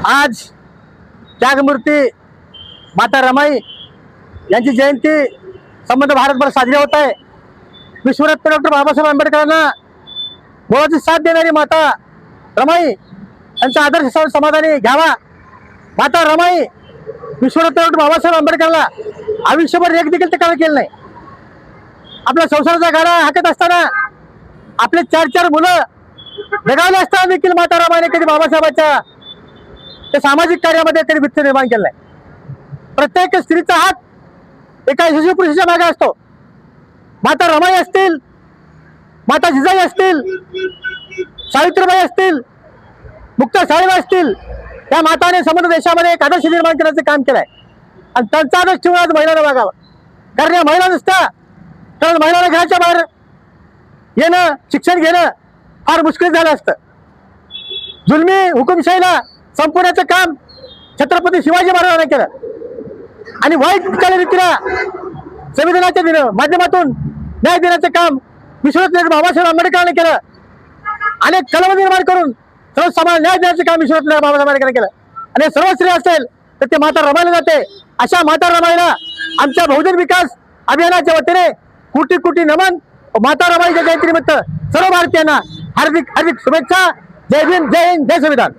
आज त्यागमूर्ती माता रमाई यांची जयंती संबंध भारतभर साजरी होत आहे। विश्वरत्न डॉक्टर बाबासाहेब आंबेडकरांना मोलाची साथ देणारी माता रमाई यांचा आदर्श समाजाने घ्यावा। माता रमाई विश्वरत्न डॉक्टर बाबासाहेब आंबेडकरांना आयुष्यभर एक देखील तक्रार केली नाही। आपल्या संसाराचा गाडा हाकत असताना आपले 4 मुलं दगावले असताना देखील माता रमाईने कधी बाबासाहेबांच्या त्या सामाजिक कार्यामध्ये कधी भित्त निर्माण केलं नाही। प्रत्येक स्त्रीचा हात एका यशस्वी पुरुषाच्या मागे असतो। माता रमाई असतील, माता जिजाई असतील, सावित्रीबाई असतील, मुक्ता साळीबाई असतील, त्या माताने समग्र देशामध्ये एक आदर्श निर्माण करण्याचं काम केलंय आणि त्यांचा आदर्श ठेवून आज महिलांना वागावं। कारण या महिला नसता तर महिलांना घराच्या बाहेर येणं, शिक्षण घेणं फार मुश्किल झालं असतं। जुलमी हुकुमशाहीला संपवण्याचं काम छत्रपती शिवाजी महाराजांनी केलं आणि वाईट चालीरीतीला संविधानाच्या माध्यमातून न्याय देण्याचं काम विश्वरत्न बाबासाहेब आंबेडकरांनी केलं। अनेक कलम निर्माण करून सर्व समाज न्याय देण्याचं काम विश्वरत्न बाबासाहेब आंबेडकरांनी केलं आणि सर्व स्त्री असेल तर ते माता रमाईला जाते। अशा माता रमाईला आमच्या बहुजन विकास अभियानाच्या वतीने कोटी कोटी नमन। माता रमाईच्या जयंतीनिमित्त सर्व भारतीयांना हार्दिक हार्दिक शुभेच्छा। जय भीम, जय हिंद, जय संविधान।